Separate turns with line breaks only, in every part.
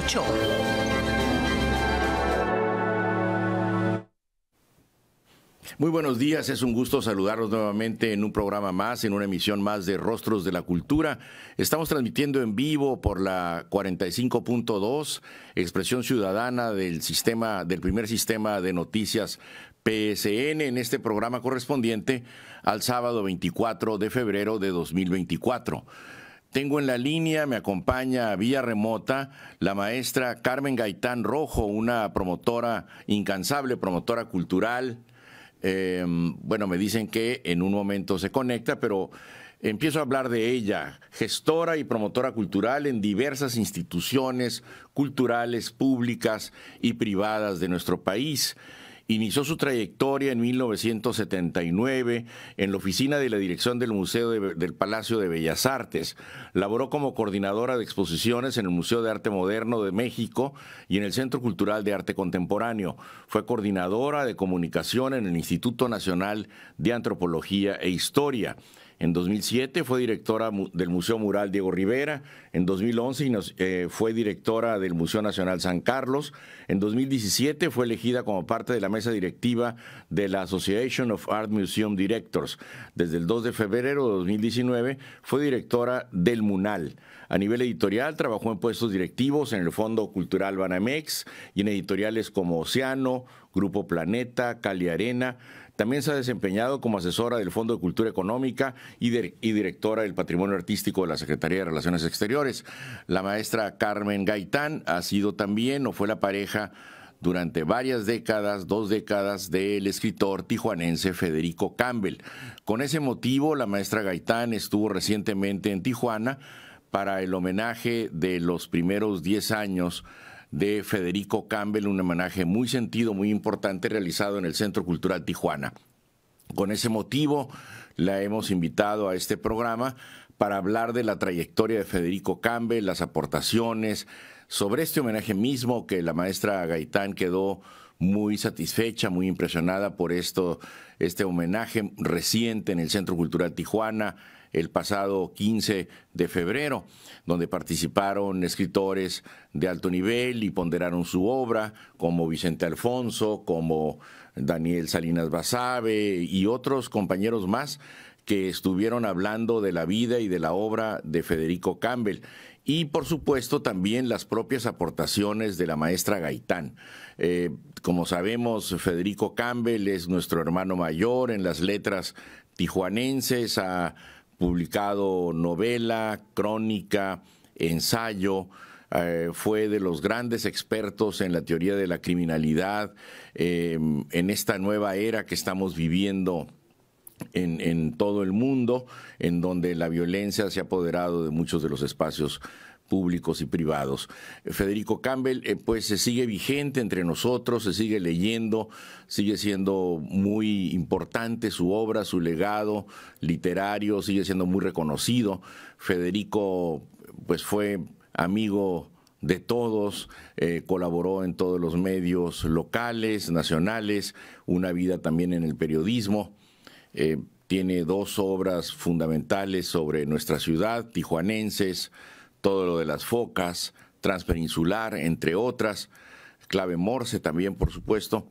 8.
Muy buenos días, es un gusto saludarlos nuevamente en un programa más, en una emisión más de Rostros de la Cultura. Estamos transmitiendo en vivo por la 45.2, expresión ciudadana del primer sistema de noticias PSN, en este programa correspondiente al sábado 24 de febrero de 2024. Tengo en la línea, me acompaña vía remota, la maestra Carmen Gaitán Rojo, una promotora incansable, promotora cultural. Bueno, me dicen que en un momento se conecta, pero empiezo a hablar de ella, gestora y promotora cultural en diversas instituciones culturales públicas y privadas de nuestro país. Inició su trayectoria en 1979 en la oficina de la dirección del Museo del Palacio de Bellas Artes. Laboró como coordinadora de exposiciones en el Museo de Arte Moderno de México y en el Centro Cultural de Arte Contemporáneo. Fue coordinadora de comunicación en el Instituto Nacional de Antropología e Historia. En 2007 fue directora del Museo Mural Diego Rivera. En 2011 fue directora del Museo Nacional San Carlos. En 2017 fue elegida como parte de la mesa directiva de la Association of Art Museum Directors. Desde el 2 de febrero de 2019 fue directora del MUNAL. A nivel editorial trabajó en puestos directivos en el Fondo Cultural Banamex y en editoriales como Océano, Grupo Planeta, Cali Arena. También se ha desempeñado como asesora del Fondo de Cultura Económica y directora del Patrimonio Artístico de la Secretaría de Relaciones Exteriores. La maestra Carmen Gaitán ha sido también, o fue la pareja durante varias décadas, 2 décadas, del escritor tijuanense Federico Campbell. Con ese motivo, la maestra Gaitán estuvo recientemente en Tijuana para el homenaje de los primeros 10 años de Federico Campbell, un homenaje muy sentido, muy importante, realizado en el Centro Cultural Tijuana. Con ese motivo, la hemos invitado a este programa para hablar de la trayectoria de Federico Campbell, las aportaciones, sobre este homenaje mismo, que la maestra Gaitán quedó muy satisfecha, muy impresionada por este homenaje reciente en el Centro Cultural Tijuana, el pasado 15 de febrero, donde participaron escritores de alto nivel y ponderaron su obra, como Vicente Alfonso, como Daniel Salinas Basabe y otros compañeros más que estuvieron hablando de la vida y de la obra de Federico Campbell. Y, por supuesto, también las propias aportaciones de la maestra Gaitán. Como sabemos, Federico Campbell es nuestro hermano mayor en las letras tijuanenses, ha publicado novela, crónica, ensayo, fue de los grandes expertos en la teoría de la criminalidad, en esta nueva era que estamos viviendo en todo el mundo, en donde la violencia se ha apoderado de muchos de los espacios públicos y privados. Federico Campbell pues se sigue vigente entre nosotros, se sigue leyendo, sigue siendo muy importante su obra, su legado literario, sigue siendo muy reconocido. Federico pues fue amigo de todos, colaboró en todos los medios locales, nacionales, una vida también en el periodismo. Tiene 2 obras fundamentales sobre nuestra ciudad, tijuanenses, Todo lo de las focas, Transpeninsular, entre otras, Clave Morse también, por supuesto,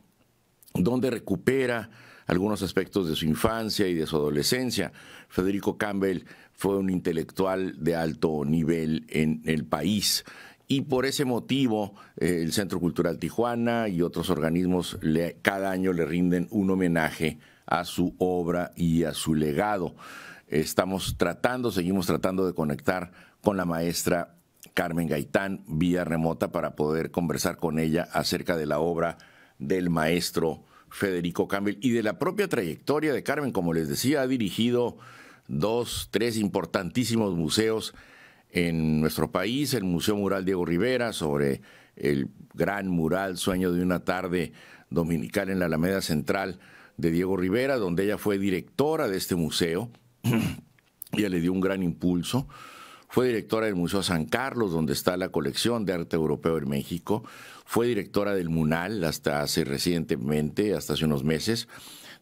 donde recupera algunos aspectos de su infancia y de su adolescencia. Federico Campbell fue un intelectual de alto nivel en el país. Y por ese motivo, el Centro Cultural Tijuana y otros organismos cada año le rinden un homenaje a su obra y a su legado. Seguimos tratando de conectar con la maestra Carmen Gaitán vía remota para poder conversar con ella acerca de la obra del maestro Federico Campbell y de la propia trayectoria de Carmen. Como les decía, ha dirigido 2, 3 importantísimos museos en nuestro país: el Museo Mural Diego Rivera, sobre el gran mural Sueño de una tarde dominical en la Alameda Central de Diego Rivera, donde ella fue directora de este museo. Ella le dio un gran impulso. Fue directora del Museo San Carlos, donde está la colección de arte europeo en México. Fue directora del MUNAL hasta hace unos meses,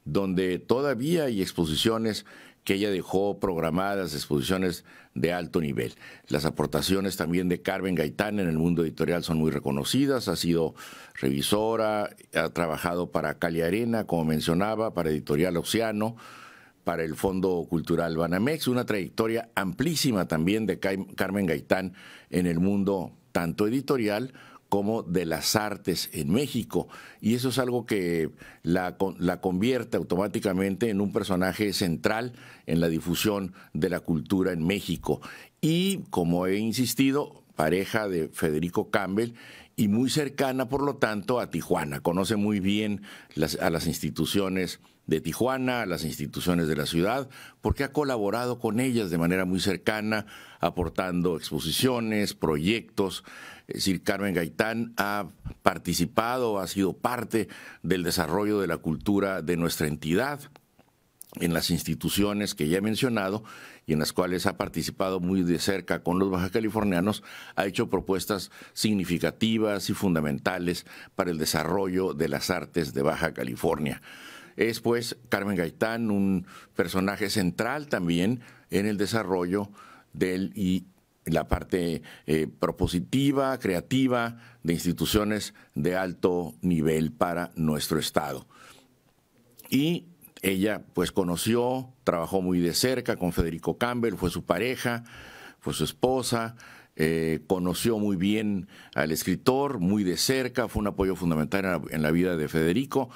donde todavía hay exposiciones que ella dejó programadas exposiciones de alto nivel. Las aportaciones también de Carmen Gaitán en el mundo editorial son muy reconocidas. Ha sido revisora, ha trabajado para Cali Arena, como mencionaba, para Editorial Océano, para el Fondo Cultural Banamex, una trayectoria amplísima también de Carmen Gaitán en el mundo tanto editorial como de las artes en México. Y eso es algo que la convierte automáticamente en un personaje central en la difusión de la cultura en México. Y, como he insistido, pareja de Federico Campbell y muy cercana, por lo tanto, a Tijuana. Conoce muy bien a las instituciones de Tijuana, a las instituciones de la ciudad, porque ha colaborado con ellas de manera muy cercana, aportando exposiciones, proyectos. Es decir, Carmen Gaitán ha participado, ha sido parte del desarrollo de la cultura de nuestra entidad en las instituciones que ya he mencionado y en las cuales ha participado muy de cerca con los bajacalifornianos. Ha hecho propuestas significativas y fundamentales para el desarrollo de las artes de Baja California. Es, pues, Carmen Gaitán un personaje central también en el desarrollo y la parte propositiva, creativa de instituciones de alto nivel para nuestro estado. Y ella, pues, trabajó muy de cerca con Federico Campbell, fue su pareja, fue su esposa, conoció muy bien al escritor, muy de cerca, fue un apoyo fundamental en la vida de Federico.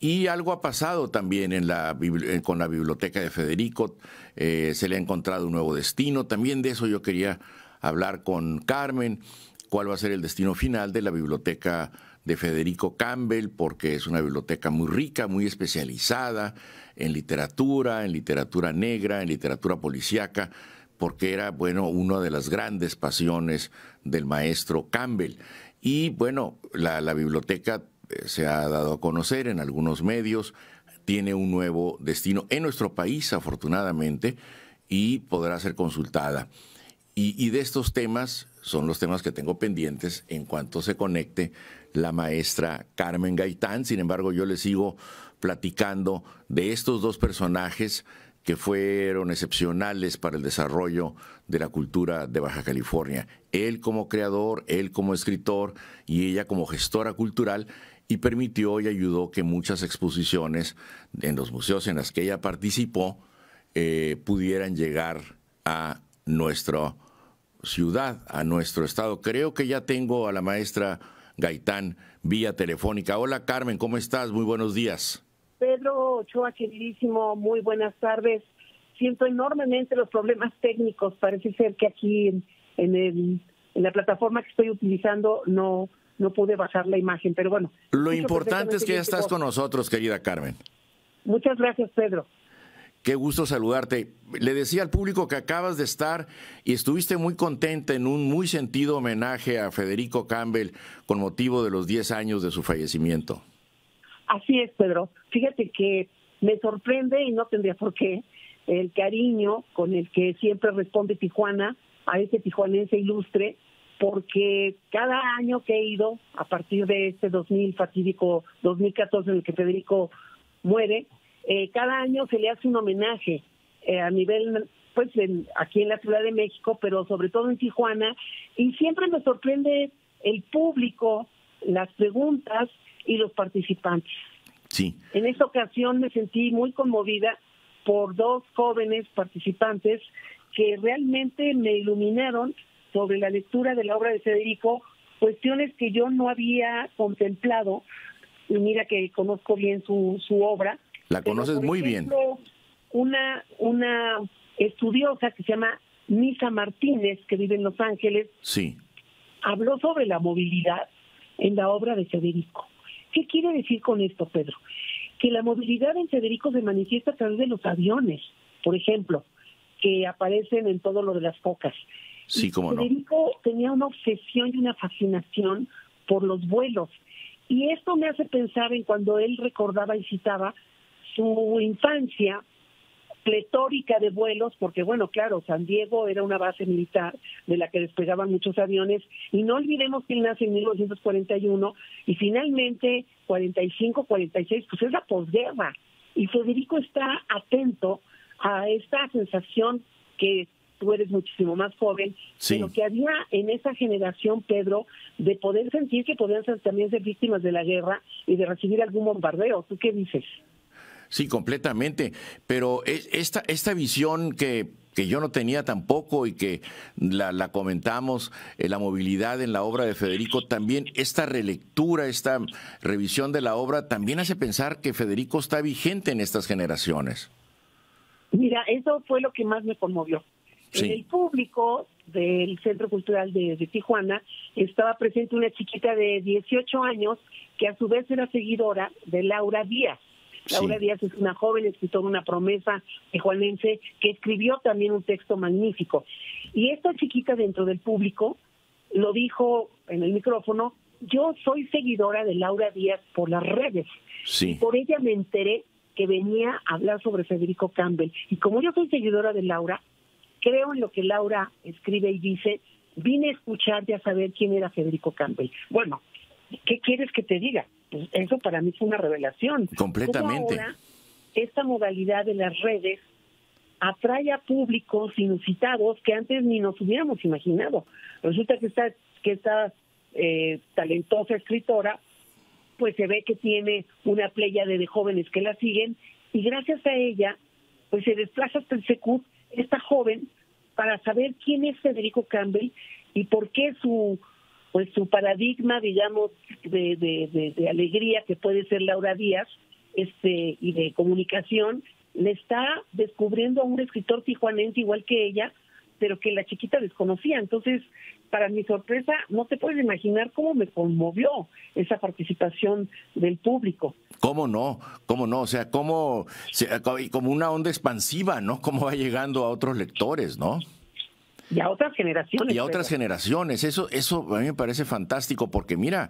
Y algo ha pasado también con la biblioteca de Federico, se le ha encontrado un nuevo destino. También de eso yo quería hablar con Carmen, cuál va a ser el destino final de la biblioteca de Federico Campbell, porque es una biblioteca muy rica, muy especializada en literatura negra, en literatura policíaca, porque era, bueno, una de las grandes pasiones del maestro Campbell. Y, bueno, la biblioteca se ha dado a conocer en algunos medios, tiene un nuevo destino en nuestro país, afortunadamente, y podrá ser consultada. Y de estos temas son los temas que tengo pendientes en cuanto se conecte la maestra Carmen Gaitán. Sin embargo, yo les sigo platicando de estos dos personajes que fueron excepcionales para el desarrollo de la cultura de Baja California. Él como creador, él como escritor y ella como gestora cultural, y permitió y ayudó que muchas exposiciones en los museos en las que ella participó pudieran llegar a nuestra ciudad, a nuestro estado. Creo que ya tengo a la maestra Gaitán vía telefónica. Hola, Carmen, ¿cómo estás? Muy buenos días.
Pedro Ochoa, queridísimo, muy buenas tardes. Siento enormemente los problemas técnicos. Parece ser que aquí en la plataforma que estoy utilizando no pude bajar la imagen, pero bueno.
Lo importante es que ya estás con nosotros, querida Carmen.
Muchas gracias, Pedro.
Qué gusto saludarte. Le decía al público que acabas de estar y estuviste muy contenta en un muy sentido homenaje a Federico Campbell con motivo de los 10 años de su fallecimiento.
Así es, Pedro. Fíjate que me sorprende, y no tendría por qué, el cariño con el que siempre responde Tijuana a ese tijuanense ilustre, porque cada año que he ido, a partir de este 2000 fatídico 2014 en el que Federico muere, cada año se le hace un homenaje a nivel, pues, aquí en la Ciudad de México, pero sobre todo en Tijuana, y siempre me sorprende el público, las preguntas y los participantes.
Sí.
En esta ocasión me sentí muy conmovida por dos jóvenes participantes que realmente me iluminaron sobre la lectura de la obra de Federico, cuestiones que yo no había contemplado, y mira que conozco bien su obra.
La conoces
pero,
muy bien.
Una estudiosa que se llama Misa Martínez, que vive en Los Ángeles,
sí,
habló sobre la movilidad en la obra de Federico. ¿Qué quiere decir con esto, Pedro? Que la movilidad en Federico se manifiesta a través de los aviones, por ejemplo, que aparecen en todo lo de las focas.
Sí, cómo no.
Federico tenía una obsesión y una fascinación por los vuelos. Y esto me hace pensar en cuando él recordaba y citaba su infancia pletórica de vuelos, porque bueno, claro, San Diego era una base militar de la que despegaban muchos aviones, y no olvidemos que él nace en 1941, y finalmente 45, 46, pues es la posguerra, y Federico está atento a esta sensación que tú eres muchísimo más joven,
sí,
pero que había en esa generación, Pedro, de poder sentir que podían también ser víctimas de la guerra y de recibir algún bombardeo. ¿Tú qué dices?
Sí, completamente. Pero esta visión que yo no tenía tampoco y que la comentamos, la movilidad en la obra de Federico, también esta relectura, esta revisión de la obra, también hace pensar que Federico está vigente en estas generaciones.
Mira, eso fue lo que más me conmovió.
Sí.
En el público del Centro Cultural de Tijuana estaba presente una chiquita de 18 años que a su vez era seguidora de Laura Díaz. Laura Díaz es una joven escritora, una promesa tijuanense que escribió también un texto magnífico. Y esta chiquita dentro del público lo dijo en el micrófono: yo soy seguidora de Laura Díaz por las redes.
Sí.
Y por ella me enteré que venía a hablar sobre Federico Campbell. Y como yo soy seguidora de Laura, creo en lo que Laura escribe y dice, vine a escucharte a saber quién era Federico Campbell. Bueno, ¿qué quieres que te diga? Pues eso para mí fue una revelación.
Completamente.
Como ahora esta modalidad de las redes atrae a públicos inusitados que antes ni nos hubiéramos imaginado. Resulta que esta talentosa escritora, pues se ve que tiene una pléyade de jóvenes que la siguen, y gracias a ella, pues se desplaza hasta el Secut esta joven para saber quién es Federico Campbell y por qué su paradigma, digamos, de alegría que puede ser Laura Díaz, y de comunicación, le está descubriendo a un escritor tijuanense igual que ella, pero que la chiquita desconocía. Entonces, para mi sorpresa, no te puedes imaginar cómo me conmovió esa participación del público.
¿Cómo no? ¿Cómo no? O sea, como una onda expansiva, ¿no? Cómo va llegando a otros lectores, ¿no?
Y a otras generaciones.
Y a otras generaciones. Eso a mí me parece fantástico porque, mira,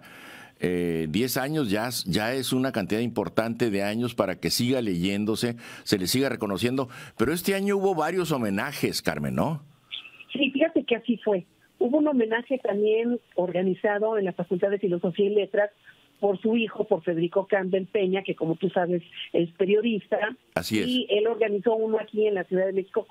10 años ya es una cantidad importante de años para que siga leyéndose, se le siga reconociendo. Pero este año hubo varios homenajes, Carmen, ¿no?
Sí, fíjate que así fue. Hubo un homenaje también organizado en la Facultad de Filosofía y Letras por su hijo, por Federico Campbell Peña, que como tú sabes es periodista.
Así es.
Y él organizó uno aquí en la Ciudad de México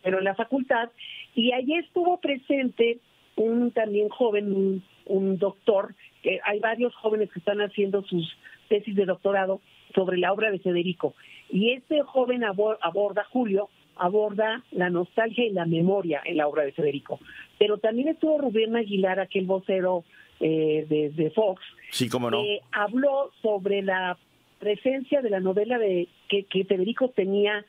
pero en la facultad. Y allí estuvo presente un también joven, un doctor, que hay varios jóvenes que están haciendo sus tesis de doctorado sobre la obra de Federico. Y este joven aborda la nostalgia y la memoria en la obra de Federico. Pero también estuvo Rubén Aguilar, aquel vocero de Fox,
sí, cómo no,
que habló sobre la presencia de la novela que Federico tenía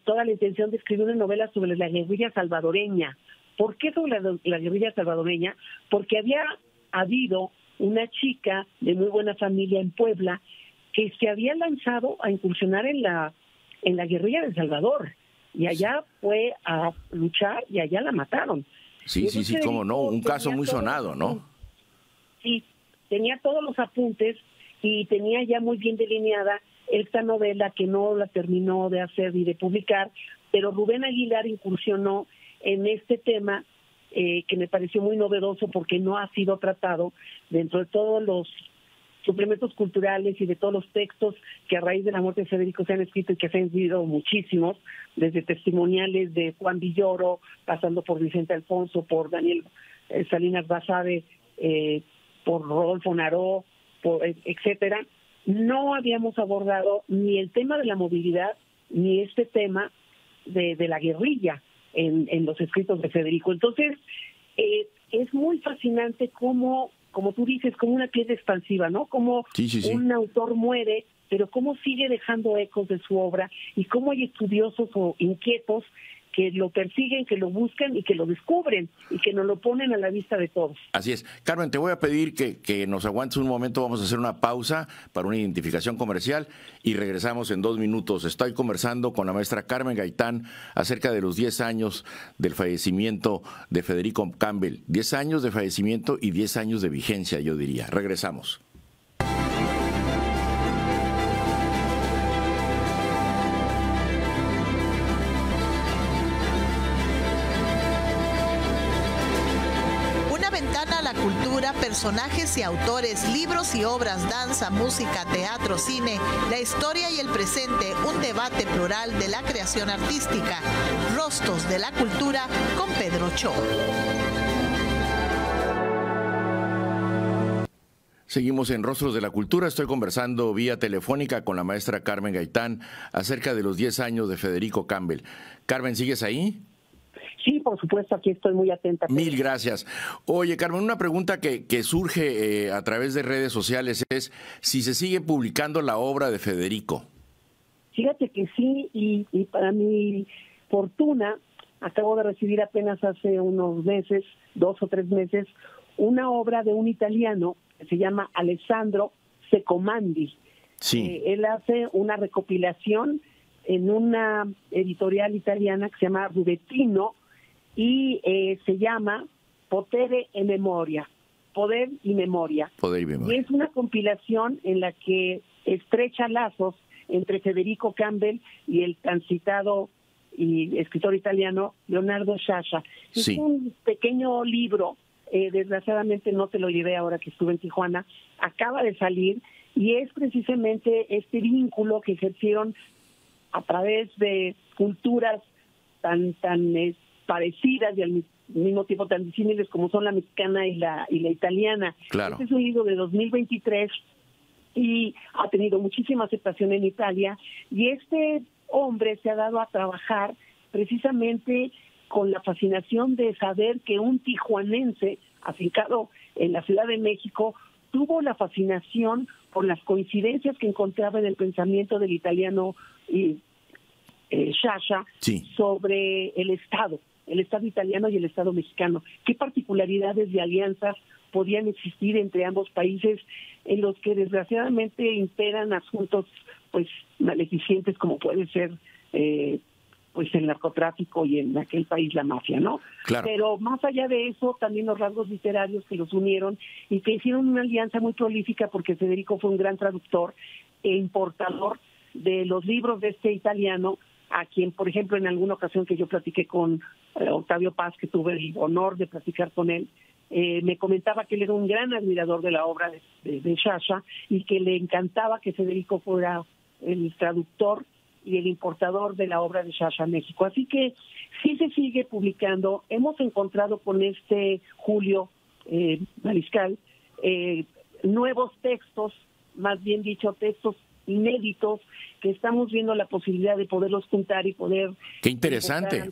toda la intención de escribir una novela sobre la guerrilla salvadoreña. ¿Por qué sobre la guerrilla salvadoreña? Porque había habido una chica de muy buena familia en Puebla que se había lanzado a incursionar en la guerrilla de El Salvador. Y allá fue a luchar y allá la mataron.
Sí, cómo no, un caso muy sonado, ¿no?
Sí, tenía todos los apuntes y tenía ya muy bien delineada esta novela que no la terminó de hacer y de publicar, pero Rubén Aguilar incursionó en este tema que me pareció muy novedoso porque no ha sido tratado dentro de todos los suplementos culturales y de todos los textos que a raíz de la muerte de Federico se han escrito y que se han escrito muchísimos, desde testimoniales de Juan Villoro, pasando por Vicente Alfonso, por Daniel Salinas Basabe, por Rodolfo Naró, etcétera. No habíamos abordado ni el tema de la movilidad ni este tema de la guerrilla en los escritos de Federico. Entonces, es muy fascinante cómo, como tú dices, como una pieza expansiva, ¿no? Como un autor muere, pero cómo sigue dejando ecos de su obra y cómo hay estudiosos o inquietos que lo persiguen, que lo buscan y que lo descubren y que nos lo ponen a la vista de todos.
Así es. Carmen, te voy a pedir que nos aguantes un momento, vamos a hacer una pausa para una identificación comercial y regresamos en 2 minutos. Estoy conversando con la maestra Carmen Gaitán acerca de los 10 años del fallecimiento de Federico Campbell. 10 años de fallecimiento y 10 años de vigencia, yo diría. Regresamos.
cultura, personajes y autores, libros y obras, danza, música, teatro, cine, la historia y el presente, un debate plural de la creación artística. Rostros de la Cultura con Pedro Cho.
Seguimos en Rostros de la Cultura. Estoy conversando vía telefónica con la maestra Carmen Gaitán acerca de los 10 años de Federico Campbell. Carmen, ¿sigues ahí?
Sí, por supuesto, aquí estoy muy atenta.
Mil gracias. Oye, Carmen, una pregunta que surge a través de redes sociales es si se sigue publicando la obra de Federico.
Fíjate que sí, y para mi fortuna, acabo de recibir apenas hace unos meses, 2 o 3 meses, una obra de un italiano que se llama Alessandro Secomandi.
Sí.
Él hace una recopilación en una editorial italiana que se llama Rubettino y se llama Potere e Memoria, Poder y Memoria.
Poder y Memoria.
Y es una compilación en la que estrecha lazos entre Federico Campbell y el tan citado y escritor italiano Leonardo Sciascia.
Sí.
Es un pequeño libro, desgraciadamente no te lo llevé ahora que estuve en Tijuana, acaba de salir y es precisamente este vínculo que ejercieron a través de culturas tan parecidas y al mismo tiempo tan disímiles como son la mexicana y la italiana.
Claro.
Este es un libro de 2023 y ha tenido muchísima aceptación en Italia, y este hombre se ha dado a trabajar precisamente con la fascinación de saber que un tijuanense afincado en la Ciudad de México tuvo la fascinación por las coincidencias que encontraba en el pensamiento del italiano Sciascia
Sí.
sobre el Estado italiano y el Estado mexicano. ¿Qué particularidades de alianzas podían existir entre ambos países en los que desgraciadamente imperan asuntos pues maleficientes como puede ser pues el narcotráfico y en aquel país la mafia, ¿no?
Claro.
Pero más allá de eso, también los rasgos literarios que los unieron y que hicieron una alianza muy prolífica, porque Federico fue un gran traductor e importador de los libros de este italiano, a quien, por ejemplo, en alguna ocasión que yo platiqué con Octavio Paz, que tuve el honor de platicar con él, me comentaba que él era un gran admirador de la obra de Sciascia y que le encantaba que Federico fuera el traductor y el importador de la obra de Sciascia a México. Así que sí se sigue publicando. Hemos encontrado con Julio Mariscal nuevos textos, más bien dicho, textos inéditos, que estamos viendo la posibilidad de poderlos juntar y poder...
¡Qué interesante!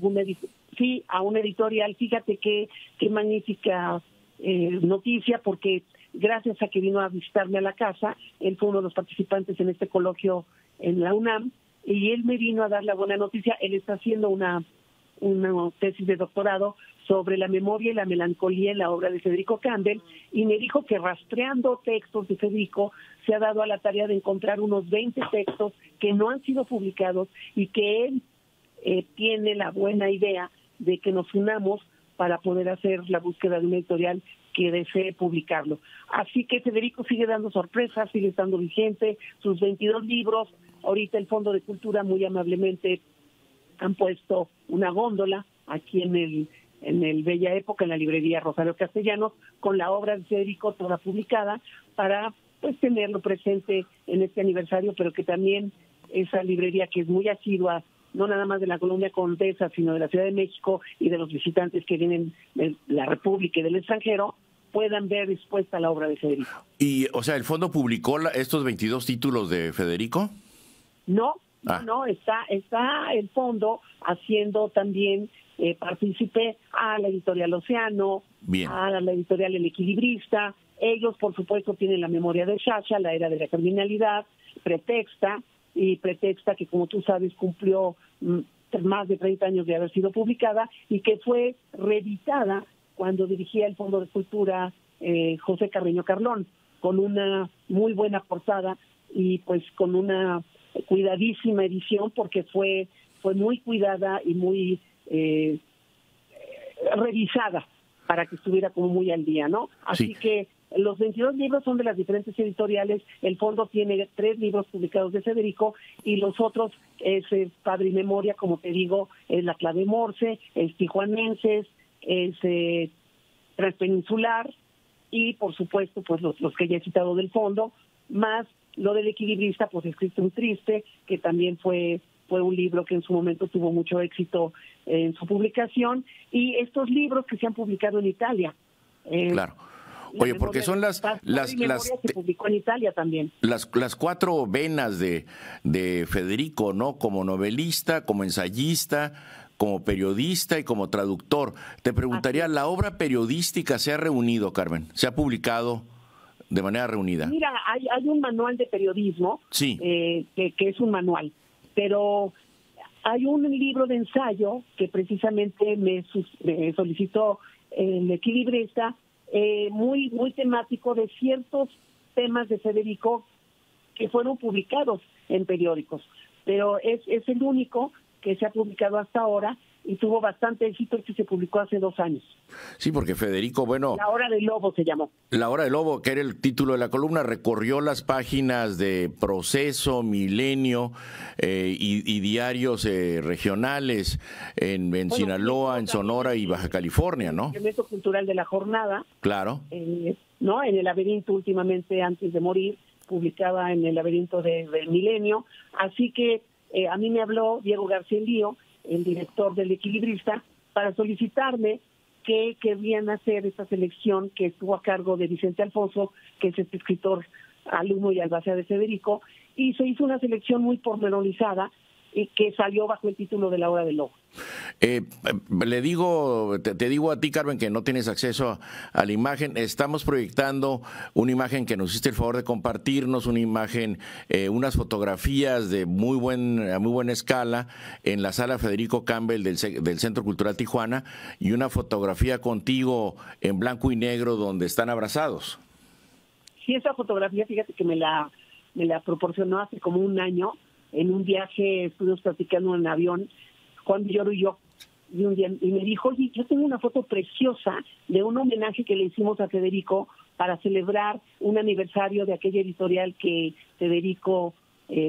Sí, a una editorial. Fíjate qué magnífica noticia, porque gracias a que vino a visitarme a la casa, él fue uno de los participantes en este coloquio en la UNAM, y él me vino a dar la buena noticia. Él está haciendo una tesis de doctorado sobre la memoria y la melancolía en la obra de Federico Campbell, y me dijo que rastreando textos de Federico se ha dado a la tarea de encontrar unos 20 textos que no han sido publicados y que él tiene la buena idea de que nos unamos para poder hacer la búsqueda de una editorial que desee publicarlo. Así que Federico sigue dando sorpresas, sigue estando vigente, sus 22 libros. Ahorita el Fondo de Cultura muy amablemente han puesto una góndola aquí en el Bella Época, en la librería Rosario Castellanos, con la obra de Federico toda publicada, para pues tenerlo presente en este aniversario, pero que también esa librería, que es muy asidua, no nada más de la Colonia Condesa, sino de la Ciudad de México y de los visitantes que vienen de la República y del extranjero, puedan ver expuesta la obra de Federico.
Y, o sea, ¿el fondo publicó estos 22 títulos de Federico?
No, está el fondo haciendo también partícipe a la editorial Océano,
Bien.
a la editorial El Equilibrista. Ellos, por supuesto, tienen la memoria de Sciascia, la era de la criminalidad, Pretexta, que, como tú sabes, cumplió más de 30 años de haber sido publicada y que fue reeditada cuando dirigía el Fondo de Cultura José Carreño Carlón, con una muy buena portada y pues con una cuidadísima edición, porque fue muy cuidada y muy revisada para que estuviera como muy al día, ¿no? Así
Sí.
que los 22 libros son de las diferentes editoriales. El fondo tiene 3 libros publicados de Federico y los otros es Padre y Memoria, como te digo, es La Clave Morse, es Tijuanenses, es Transpeninsular y por supuesto pues los que ya he citado del fondo, más lo del equilibrista, pues escrito un triste, que también fue un libro que en su momento tuvo mucho éxito en su publicación, y estos libros que se han publicado en Italia.
Claro. Oye, porque son las
se publicó en Italia también.
Las 4 venas de Federico, ¿no? Como novelista, como ensayista, como periodista y como traductor. Te preguntaría, ¿la obra periodística se ha reunido, Carmen? ¿Se ha publicado de manera reunida?
Mira, hay un manual de periodismo,
sí.
Que es un manual, pero hay un libro de ensayo que precisamente me solicitó el equilibrista, muy temático de ciertos temas de Federico que fueron publicados en periódicos, pero es el único que se ha publicado hasta ahora y tuvo bastante éxito, que se publicó hace 2 años.
Sí, porque Federico, bueno...
La Hora del Lobo se llamó.
La Hora del Lobo, que era el título de la columna, recorrió las páginas de Proceso, Milenio y diarios regionales en Sinaloa, en Sonora y Baja California, ¿no?
El evento cultural de la jornada.
Claro.
¿No? En El Laberinto, últimamente, antes de morir, publicaba en El Laberinto del Milenio. Así que a mí me habló Diego García Lío, el director del Equilibrista, para solicitarme que querían hacer esta selección que estuvo a cargo de Vicente Alfonso, que es este escritor alumno y albacea de Federico, y se hizo una selección muy pormenorizada y que salió bajo el título de La Hora del Lobo.
Te digo a ti, Carmen, que no tienes acceso a la imagen. Estamos proyectando una imagen que nos hiciste el favor de compartirnos, una imagen, unas fotografías de muy buena escala en la sala Federico Campbell del Centro Cultural Tijuana, y una fotografía contigo en blanco y negro donde están abrazados.
Sí, esa fotografía, fíjate que me la proporcionó hace como 1 año. En un viaje estuvimos platicando en el avión, Juan Villoro y yo, y un día, y me dijo, oye, yo tengo una foto preciosa de un homenaje que le hicimos a Federico para celebrar un aniversario de aquella editorial que Federico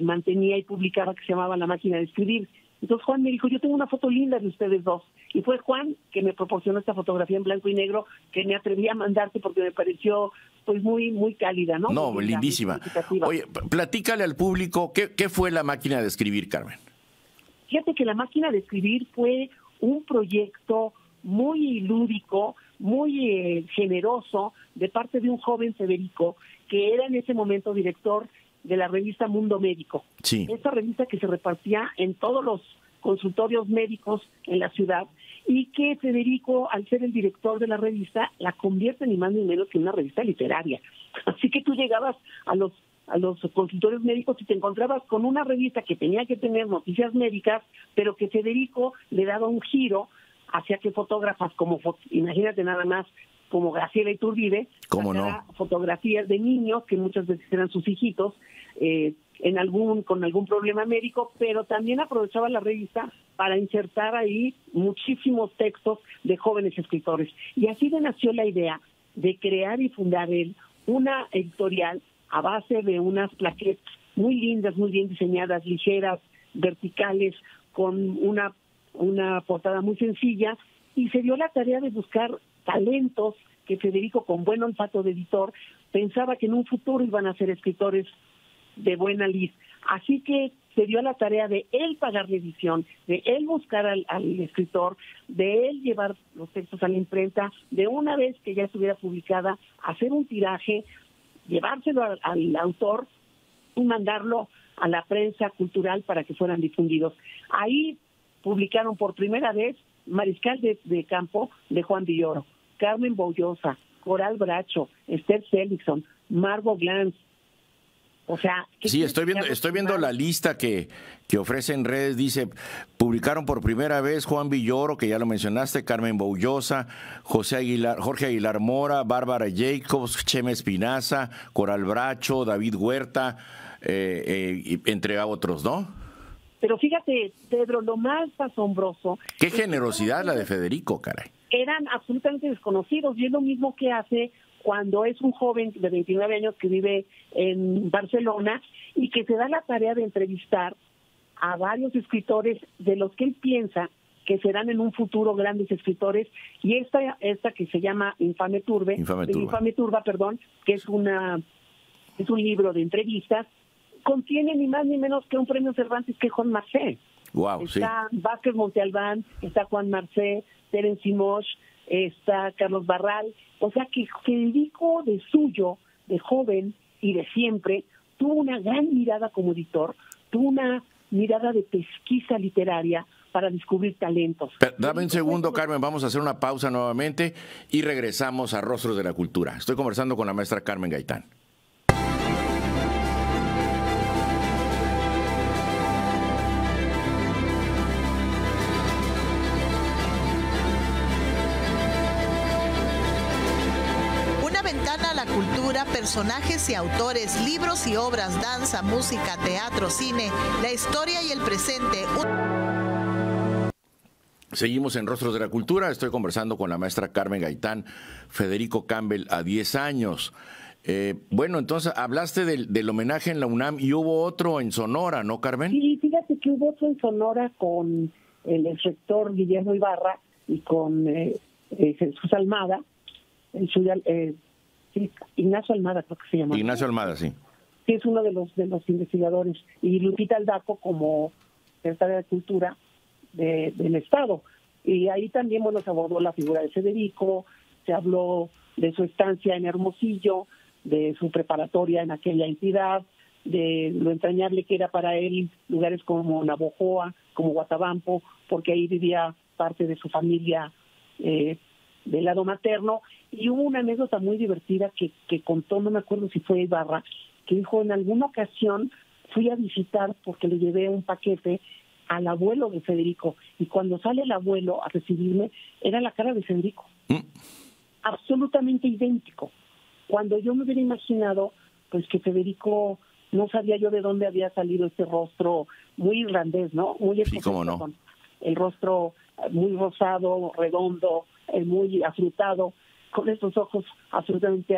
mantenía y publicaba, que se llamaba La Máquina de Escribir. Entonces Juan me dijo, yo tengo una foto linda de ustedes dos. Y fue Juan que me proporcionó esta fotografía en blanco y negro, que me atreví a mandarte porque me pareció pues muy cálida, ¿no?
No, lindísima. Oye, platícale al público, ¿qué fue La Máquina de Escribir, Carmen?
Fíjate que La Máquina de Escribir fue un proyecto muy lúdico, muy generoso, de parte de un joven Federico, que era en ese momento director de la revista Mundo Médico.
Sí.
Esta revista que se repartía en todos los consultorios médicos en la ciudad, y que Federico, al ser el director de la revista, la convierte ni más ni menos que en una revista literaria. Así que tú llegabas a los consultorios médicos y te encontrabas con una revista que tenía que tener noticias médicas, pero que Federico le daba un giro hacia que fotógrafas como, imagínate nada más, como Graciela Iturbide, fotografías de niños que muchas veces eran sus hijitos, con algún problema médico, pero también aprovechaba la revista para insertar ahí muchísimos textos de jóvenes escritores. Y así le nació la idea de crear y fundar una editorial a base de unas plaquetas muy lindas, muy bien diseñadas, ligeras, verticales, con una portada muy sencilla, y se dio la tarea de buscar talentos que Federico, con buen olfato de editor, pensaba que en un futuro iban a ser escritores de buena lid. Así que se dio la tarea de él pagar la edición, de él buscar al escritor, de él llevar los textos a la imprenta, de una vez que ya estuviera publicada, hacer un tiraje, llevárselo al autor y mandarlo a la prensa cultural para que fueran difundidos. Ahí publicaron por primera vez Mariscal de Campo de Juan Villoro, Carmen Boullosa, Coral Bracho, Esther Seligson, Margot Glantz. O sea,
sí, estoy viendo la lista que ofrece en redes. Dice, publicaron por primera vez Juan Villoro, que ya lo mencionaste, Carmen Boullosa, Jorge Aguilar Mora, Bárbara Jacobs, Chema Espinaza, Coral Bracho, David Huerta, entre otros, ¿no?
Pero fíjate, Pedro, lo más asombroso...
Qué generosidad la de Federico, caray.
Eran absolutamente desconocidos, y es lo mismo que hace cuando es un joven de 29 años que vive en Barcelona y que se da la tarea de entrevistar a varios escritores de los que él piensa que serán en un futuro grandes escritores, y esta que se llama Infame Turba, que es un libro de entrevistas, contiene ni más ni menos que un premio Cervantes que Juan Marcé.
Wow,
está Vázquez Montalbán, está Juan Marcé, Terence Moix, está Carlos Barral. O sea que Federico de suyo, de joven y de siempre, tuvo una gran mirada como editor, tuvo una mirada de pesquisa literaria para descubrir talentos.
Dame un segundo, Carmen, vamos a hacer una pausa nuevamente y regresamos a Rostros de la Cultura. Estoy conversando con la maestra Carmen Gaitán.
Cultura, personajes y autores, libros y obras, danza, música, teatro, cine, la historia y el presente.
Seguimos en Rostros de la Cultura. Estoy conversando con la maestra Carmen Gaitán. Federico Campbell a 10 años. Bueno, entonces hablaste del homenaje en la UNAM y hubo otro en Sonora, ¿no, Carmen?
Sí, fíjate que hubo otro en Sonora con el exrector Guillermo Ibarra y con Jesús Almada, Ignacio Almada, creo que se llama.
Ignacio Almada, sí.
Sí, es uno de los investigadores. Y Lupita Aldaco como secretaria de Cultura del Estado. Y ahí también, bueno, se abordó la figura de Federico, se habló de su estancia en Hermosillo, de su preparatoria en aquella entidad, de lo entrañable que era para él lugares como Navojoa, como Guatabampo, porque ahí vivía parte de su familia del lado materno. Y hubo una anécdota muy divertida que contó, no me acuerdo si fue Ibarra, que dijo: en alguna ocasión fui a visitar porque le llevé un paquete al abuelo de Federico, y cuando sale el abuelo a recibirme, era la cara de Federico. Absolutamente idéntico. Cuando yo me hubiera imaginado, pues, que Federico, no sabía yo de dónde había salido este rostro muy irlandés, ¿no? Muy
sí, cómo no.
El rostro muy rosado, redondo, muy afrutado, con estos ojos absolutamente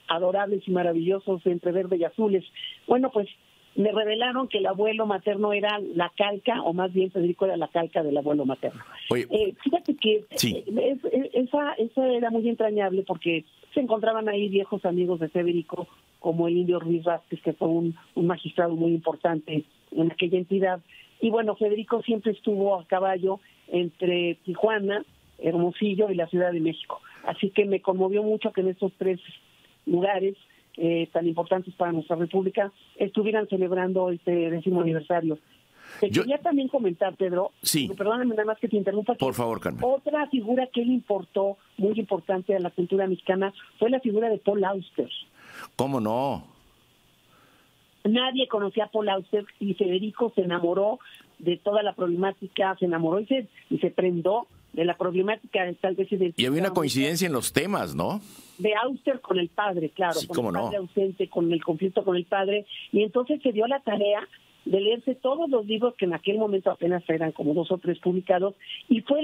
adorables y maravillosos entre verde y azules. Bueno, pues me revelaron que el abuelo materno era la calca, o más bien Federico era la calca del abuelo materno.
Oye,
fíjate que
sí.
esa era muy entrañable, porque se encontraban ahí viejos amigos de Federico, como el Indio Ruiz Vázquez, que fue un magistrado muy importante en aquella entidad. Y bueno, Federico siempre estuvo a caballo entre Tijuana, Hermosillo y la Ciudad de México. Así que me conmovió mucho que en estos tres lugares tan importantes para nuestra República estuvieran celebrando este 10º aniversario. Quería también comentar, Pedro,
sí.
Perdóname nada más que te interrumpa.
Por favor, Carmen.
Otra figura que le importó, muy importante a la cultura mexicana, fue la figura de Paul Auster.
¿Cómo no?
Nadie conocía a Paul Auster, y Federico se enamoró de toda la problemática, se enamoró y se prendó de la problemática, tal vez.
Y había una coincidencia en los temas, ¿no?
De Auster con el padre, claro,
sí,
con el padre ausente, con el conflicto con el padre, y entonces se dio la tarea de leerse todos los libros que en aquel momento apenas eran como 2 o 3 publicados, y fue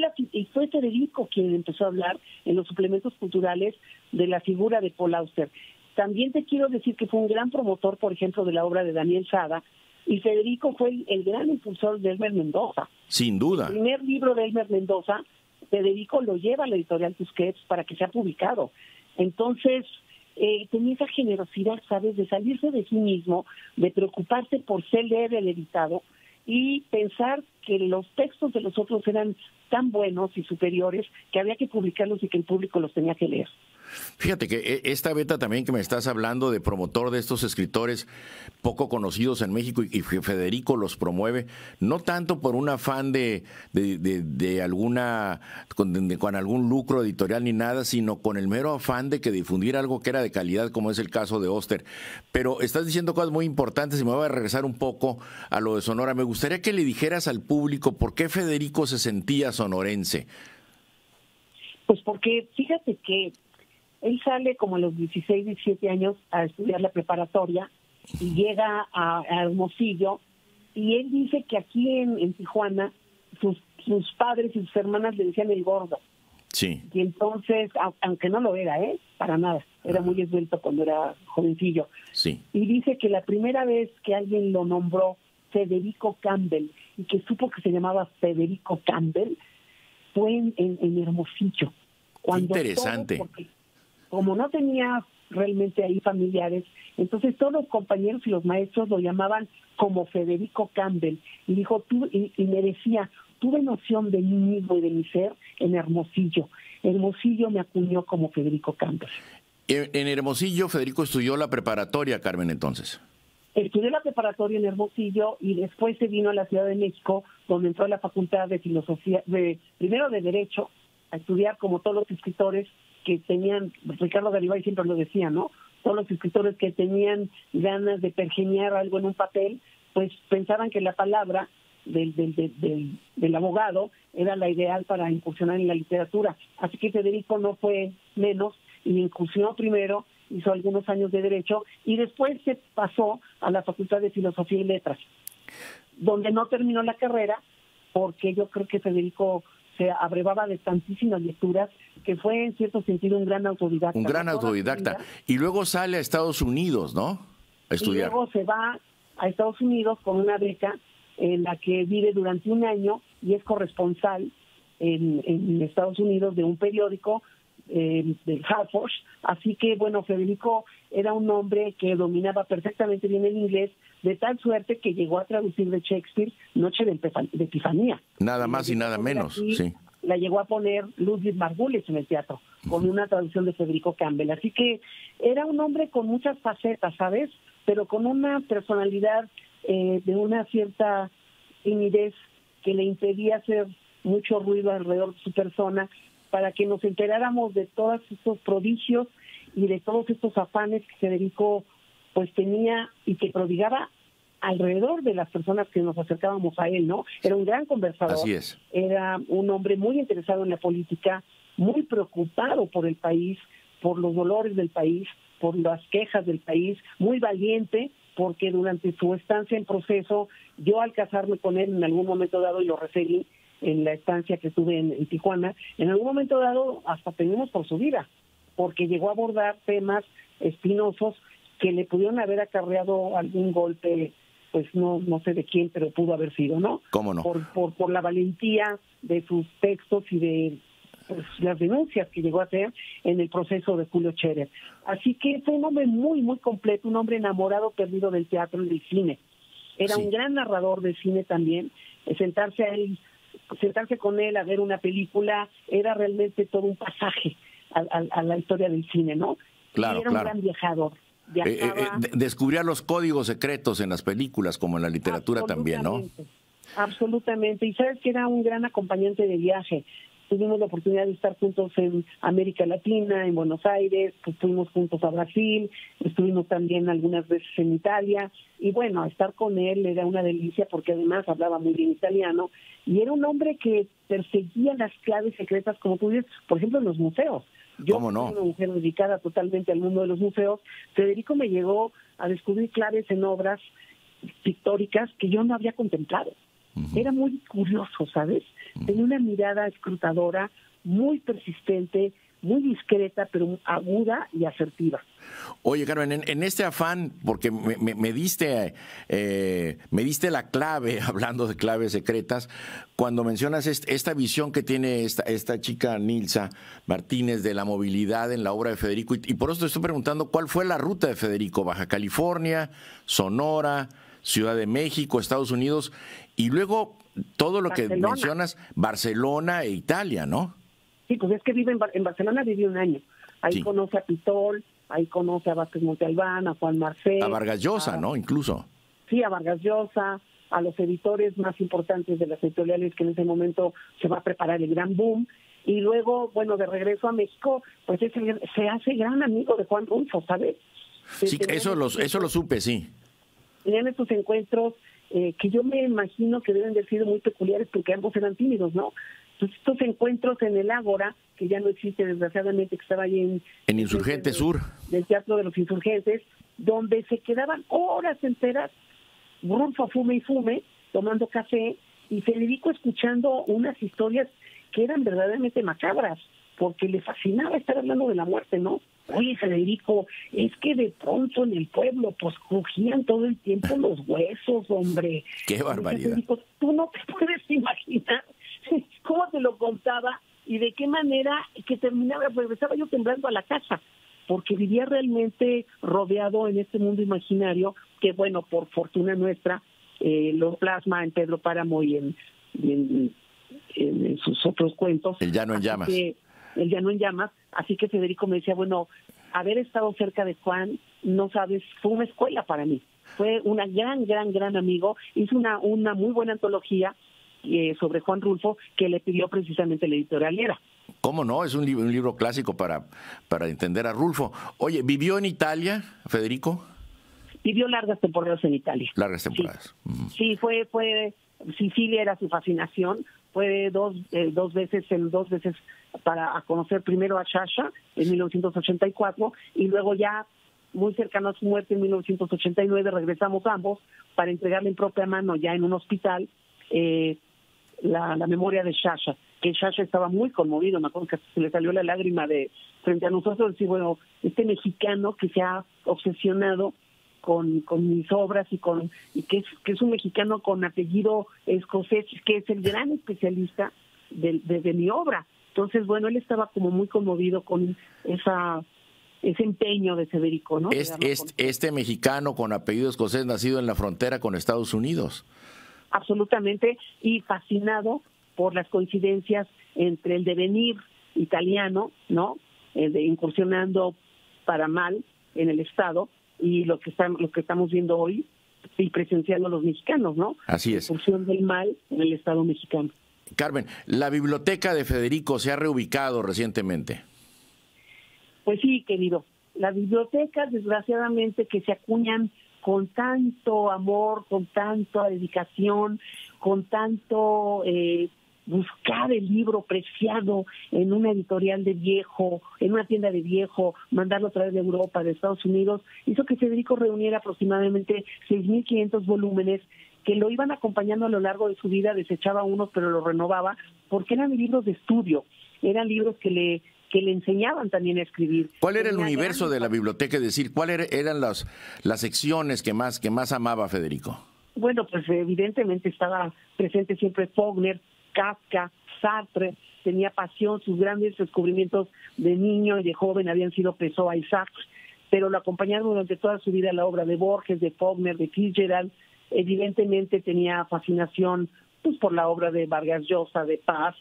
Federico quien empezó a hablar en los suplementos culturales de la figura de Paul Auster. También te quiero decir que fue un gran promotor, por ejemplo, de la obra de Daniel Sada, y Federico fue el gran impulsor de Elmer Mendoza.
Sin duda.
El primer libro de Elmer Mendoza, Federico lo lleva a la editorial Tusquets para que sea publicado. Entonces, tenía esa generosidad, ¿sabes?, de salirse de sí mismo, de preocuparse por ser leer el editado y pensar que los textos de los otros eran tan buenos y superiores que había que publicarlos y que el público los tenía que leer.
Fíjate que esta beta también que me estás hablando de promotor de estos escritores poco conocidos en México, y Federico los promueve, no tanto por un afán de alguna con algún lucro editorial ni nada, sino con el mero afán de que difundir algo que era de calidad, como es el caso de Auster. Pero estás diciendo cosas muy importantes y me voy a regresar un poco a lo de Sonora. Me gustaría que le dijeras al público por qué Federico se sentía sonorense.
Pues porque fíjate que él sale como a los 16, 17 años a estudiar la preparatoria y llega a Hermosillo, y él dice que aquí en Tijuana sus padres y sus hermanas le decían el gordo.
Sí.
Y entonces, aunque no lo era, para nada, era muy esbelto cuando era jovencillo.
Sí.
Y dice que la primera vez que alguien lo nombró Federico Campbell y que supo que se llamaba Federico Campbell, fue en Hermosillo. Cuando
interesante.
Porque como no tenía realmente ahí familiares, entonces todos los compañeros y los maestros lo llamaban como Federico Campbell. Y dijo, y me decía, tuve noción de mí mismo y de mi ser en Hermosillo. Hermosillo me acuñó como Federico Campbell.
En Hermosillo, Federico estudió la preparatoria, Carmen, entonces.
Estudió la preparatoria en Hermosillo y después se vino a la Ciudad de México, donde entró a la Facultad de Filosofía, primero de Derecho, a estudiar como todos los escritores que tenían, Ricardo Garibay siempre lo decía, ¿no? Todos los escritores que tenían ganas de pergeñar algo en un papel, pues pensaban que la palabra del abogado era la ideal para incursionar en la literatura. Así que Federico no fue menos y incursionó primero, hizo algunos años de Derecho y después se pasó a la Facultad de Filosofía y Letras, donde no terminó la carrera porque yo creo que Federico se abrevaba de tantísimas lecturas que fue en cierto sentido un gran autodidacta.
Un gran autodidacta. Y luego sale a Estados Unidos, ¿no? A estudiar.
Y luego se va a Estados Unidos con una beca en la que vive durante un año y es corresponsal en Estados Unidos de un periódico del Hartford. Así que, bueno, Federico era un hombre que dominaba perfectamente bien el inglés, de tal suerte que llegó a traducir de Shakespeare Noche de Epifanía.
Nada más y nada menos, sí.
La llegó a poner Ludwig Margulis en el teatro, con una traducción de Federico Campbell. Así que era un hombre con muchas facetas, ¿sabes? Pero con una personalidad de una cierta timidez que le impedía hacer mucho ruido alrededor de su persona, para que nos enteráramos de todos estos prodigios y de todos estos afanes que Federico pues tenía y que prodigaba alrededor de las personas que nos acercábamos a él, ¿no? Era un gran conversador.
Así es.
Era un hombre muy interesado en la política, muy preocupado por el país, por los dolores del país, por las quejas del país, muy valiente, porque durante su estancia en proceso, yo al casarme con él en algún momento dado, y lo referí en la estancia que tuve en Tijuana, en algún momento dado hasta temimos por su vida, porque llegó a abordar temas espinosos que le pudieron haber acarreado algún golpe, pues no sé de quién, pero pudo haber sido, ¿no?
¿Cómo no?
Por la valentía de sus textos y de pues, las denuncias que llegó a hacer en el proceso de Julio Scherer. Así que fue un hombre muy, muy completo, un hombre enamorado, perdido del teatro y del cine. Era un gran narrador de cine también. Sentarse con él a ver una película era realmente todo un pasaje a la historia del cine, ¿no?
Claro,
y era un gran viajador.
Descubría los códigos secretos en las películas como en la literatura también, ¿no?
Absolutamente. Y sabes que era un gran acompañante de viaje. Tuvimos la oportunidad de estar juntos en América Latina, en Buenos Aires, pues fuimos juntos a Brasil, estuvimos también algunas veces en Italia, y bueno, estar con él era una delicia porque además hablaba muy bien italiano, y era un hombre que perseguía las claves secretas, como tú dices, por ejemplo, en los museos. Yo
¿Cómo no?
soy una mujer dedicada totalmente al mundo de los museos. Federico me llegó a descubrir claves en obras pictóricas que yo no había contemplado. Era muy curioso, ¿sabes? Tenía una mirada escrutadora, muy persistente, muy discreta, pero aguda y asertiva.
Oye, Carmen, en este afán, porque me diste la clave, hablando de claves secretas, cuando mencionas esta visión que tiene esta chica Nilsa Martínez de la movilidad en la obra de Federico, y por eso te estoy preguntando cuál fue la ruta de Federico: Baja California, Sonora, Ciudad de México, Estados Unidos, y luego todo lo que mencionas, Barcelona e Italia, ¿no?
Sí, pues es que vive en Barcelona, vivió un año. Ahí conoce a Pitol, ahí conoce a Vázquez Montalbán, a Juan Marcé.
A Vargas Llosa, ¿no? Incluso.
Sí, a Vargas Llosa, a los editores más importantes de las editoriales que en ese momento se va a preparar el gran boom. Y luego, bueno, de regreso a México, pues se hace gran amigo de Juan Rulfo, ¿sabes?
Sí, eso lo supe, sí.
Tenían estos encuentros que yo me imagino que deben de haber sido muy peculiares porque ambos eran tímidos, ¿no? Entonces, estos encuentros en el Ágora, que ya no existe desgraciadamente, que estaba ahí en
Insurgente Sur,
del Teatro de los Insurgentes, donde se quedaban horas enteras, Rulfo fume y fume, tomando café, y Federico escuchando unas historias que eran verdaderamente macabras, porque le fascinaba estar hablando de la muerte, ¿no? Oye, Federico, es que de pronto en el pueblo pues crujían todo el tiempo los huesos, hombre.
¡Qué barbaridad!
Federico, tú no te puedes imaginar cómo te lo contaba y de qué manera que terminaba, pues estaba yo temblando a la casa, porque vivía realmente rodeado en este mundo imaginario que, bueno, por fortuna nuestra, lo plasma en Pedro Páramo y en sus otros cuentos.
El Llano en Llamas.
El Llano en Llamas. Así que Federico me decía, bueno, haber estado cerca de Juan, no sabes, fue una escuela para mí. Fue una gran amigo. Hizo una muy buena antología sobre Juan Rulfo que le pidió precisamente la editorial Era.
¿Cómo no? Es un libro clásico para entender a Rulfo. Oye, ¿vivió en Italia, Federico?
Vivió largas temporadas en Italia.
Largas temporadas.
Sí, fue Sicilia era su fascinación. Fue dos veces para conocer primero a Sciascia en 1984 y luego ya muy cercano a su muerte en 1989 regresamos ambos para entregarle en propia mano ya en un hospital la memoria de Sciascia, que Sciascia estaba muy conmovido, me acuerdo que se le salió la lágrima de frente a nosotros, decir, bueno, este mexicano que se ha obsesionado con mis obras y que es un mexicano con apellido escocés, que es el gran especialista de mi obra. Entonces, bueno, él estaba como muy conmovido con ese empeño de Federico, ¿no?
Este mexicano con apellido escocés nacido en la frontera con Estados Unidos.
Absolutamente, y fascinado por las coincidencias entre el devenir italiano, ¿no? Incursionando para mal en el Estado, y lo que estamos viendo hoy y presenciando los mexicanos, ¿no?
Así es.
La incursión del mal en el Estado mexicano.
Carmen, la biblioteca de Federico se ha reubicado recientemente.
Pues sí, querido. Las bibliotecas, desgraciadamente, que se acuñan con tanto amor, con tanta dedicación, con tanto buscar el libro preciado en una editorial de viejo, en una tienda de viejo, mandarlo a través de Europa, de Estados Unidos, hizo que Federico reuniera aproximadamente 6.500 volúmenes que lo iban acompañando a lo largo de su vida, desechaba unos pero los renovaba, porque eran libros de estudio, eran libros que le enseñaban también a escribir.
¿Cuál era el universo de la biblioteca? Es decir, ¿cuáles eran las secciones que más amaba Federico?
Bueno, pues evidentemente estaba presente siempre Faulkner, Kafka, Sartre, tenía pasión, sus grandes descubrimientos de niño y de joven habían sido Pessoa y Sartre, pero lo acompañaron durante toda su vida la obra de Borges, de Faulkner, de Fitzgerald. Evidentemente tenía fascinación pues por la obra de Vargas Llosa, de Paz,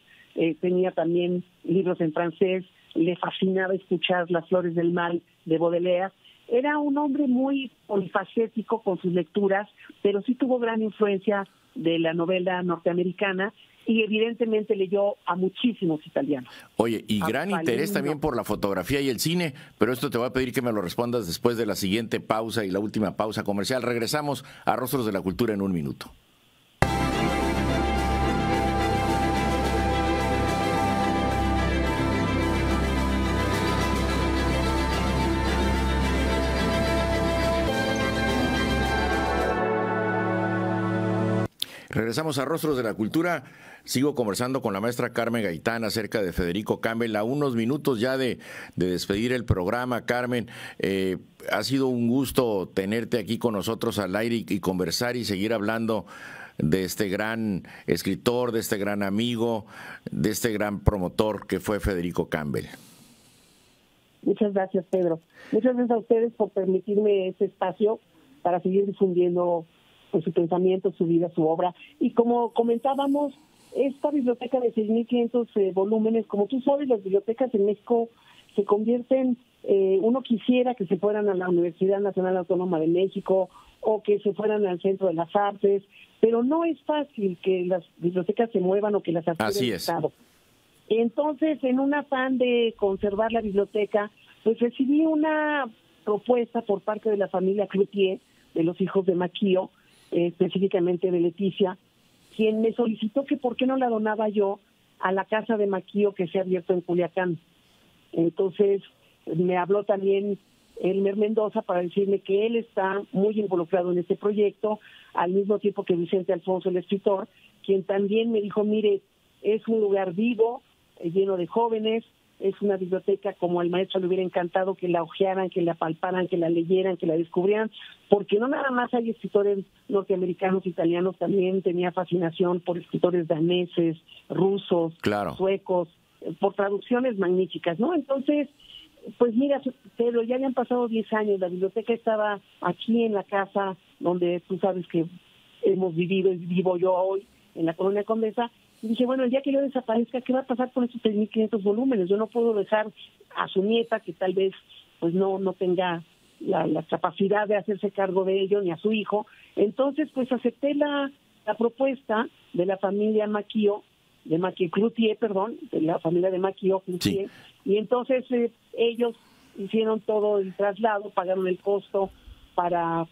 tenía también libros en francés, le fascinaba escuchar Las Flores del Mal de Baudelaire. Era un hombre muy polifacético con sus lecturas, pero sí tuvo gran influencia de la novela norteamericana y evidentemente leyó a muchísimos italianos.
Oye, y gran interés también por la fotografía y el cine, pero esto te voy a pedir que me lo respondas después de la siguiente pausa y la última pausa comercial. Regresamos a Rostros de la Cultura en un minuto. Regresamos a Rostros de la Cultura. Sigo conversando con la maestra Carmen Gaitán acerca de Federico Campbell. A unos minutos ya de despedir el programa, Carmen, ha sido un gusto tenerte aquí con nosotros al aire y conversar y seguir hablando de este gran escritor, de este gran amigo, de este gran promotor que fue Federico Campbell.
Muchas gracias, Pedro. Muchas gracias a ustedes por permitirme este espacio para seguir difundiendo su pensamiento, su vida, su obra. Y como comentábamos, esta biblioteca de 6.500 volúmenes, como tú sabes, las bibliotecas en México se convierten, uno quisiera que se fueran a la Universidad Nacional Autónoma de México o que se fueran al Centro de las Artes, pero no es fácil que las bibliotecas se muevan o que las adquiera el Estado. Entonces, en un afán de conservar la biblioteca, pues recibí una propuesta por parte de la familia Cloutier, de los hijos de Maquio, específicamente de Leticia, quien me solicitó que por qué no la donaba yo a la casa de Maquio que se ha abierto en Culiacán. Entonces me habló también Elmer Mendoza para decirme que él está muy involucrado en este proyecto, al mismo tiempo que Vicente Alfonso, el escritor, quien también me dijo, mire, es un lugar vivo, lleno de jóvenes, es una biblioteca como al maestro le hubiera encantado que la hojearan, que la palparan, que la leyeran, que la descubrieran, porque no nada más hay escritores norteamericanos, italianos, también tenía fascinación por escritores daneses, rusos, suecos, por traducciones magníficas, ¿no? Entonces, pues mira, Pedro, ya habían pasado 10 años, la biblioteca estaba aquí en la casa donde tú sabes que hemos vivido y vivo yo hoy, en la Colonia Condesa, y dije, bueno, el día que yo desaparezca, ¿qué va a pasar con esos 3.500 volúmenes? Yo no puedo dejar a su nieta, que tal vez pues no tenga la capacidad de hacerse cargo de ello, ni a su hijo. Entonces, pues acepté la propuesta de la familia Maquio, de la familia de Maquio Cloutier, y entonces ellos hicieron todo el traslado, pagaron el costo para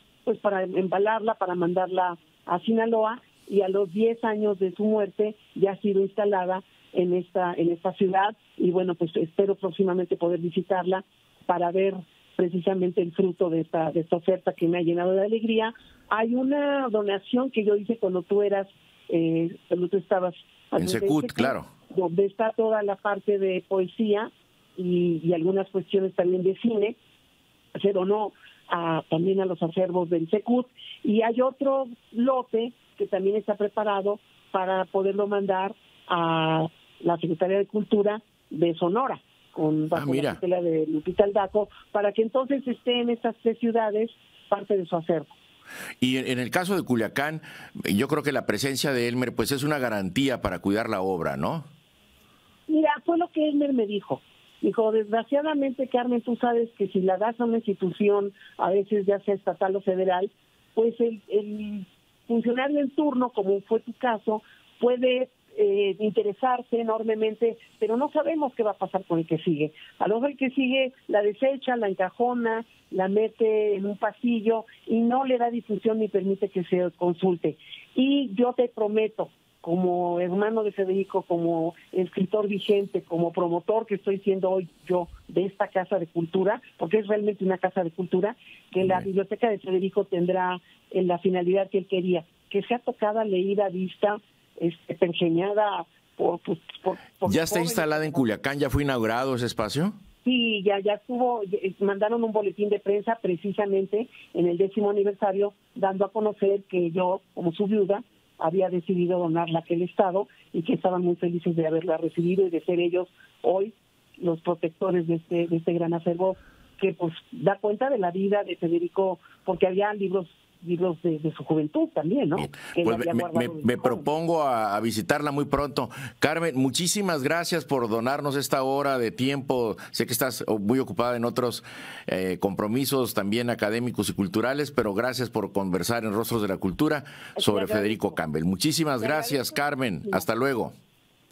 embalarla, para mandarla a Sinaloa, y a los 10 años de su muerte ya ha sido instalada en esta ciudad, y bueno, pues espero próximamente poder visitarla para ver precisamente el fruto de esta oferta que me ha llenado de alegría. Hay una donación que yo hice cuando tú estabas
en Secut, claro,
donde está toda la parte de poesía y algunas cuestiones también de cine. Se donó también a los acervos del Secut, y hay otro lote que también está preparado para poderlo mandar a la Secretaría de Cultura de Sonora, bajo la tutela de Lupita Aldaco, para que entonces esté en estas 3 ciudades parte de su acervo.
Y en el caso de Culiacán, yo creo que la presencia de Elmer pues es una garantía para cuidar la obra, ¿no? Mira,
fue lo que Elmer me dijo. Dijo, desgraciadamente, Carmen, tú sabes que si la das a una institución, a veces ya sea estatal o federal, pues el funcionario en turno, como fue tu caso, puede interesarse enormemente, pero no sabemos qué va a pasar con el que sigue. A lo mejor el que sigue la desecha, la encajona, la mete en un pasillo y no le da difusión ni permite que se consulte. Y yo te prometo, como hermano de Federico, como escritor vigente, como promotor que estoy siendo hoy yo de esta Casa de Cultura, porque es realmente una Casa de Cultura, que la biblioteca de Federico tendrá en la finalidad que él quería, que sea tocada, leída, vista, pergeñada por
¿Ya está instalada en Culiacán? ¿Ya fue inaugurado ese espacio?
Sí, ya estuvo, mandaron un boletín de prensa precisamente en el 10º aniversario, dando a conocer que yo, como su viuda, había decidido donarla a aquel estado y que estaban muy felices de haberla recibido y de ser ellos hoy los protectores de este gran acervo que pues da cuenta de la vida de Federico, porque había libros de su juventud también, ¿no?
Pues me propongo a visitarla muy pronto. Carmen, muchísimas gracias por donarnos esta hora de tiempo. Sé que estás muy ocupada en otros compromisos también académicos y culturales, pero gracias por conversar en Rostros de la Cultura sobre Federico Campbell. Muchísimas gracias, Carmen. Hasta luego.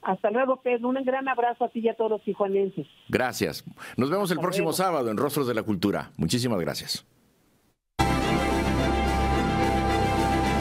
Hasta luego, Pedro. Un gran abrazo a ti y a todos los tijuanenses.
Gracias. Nos vemos el próximo sábado en Rostros de la Cultura. Muchísimas gracias.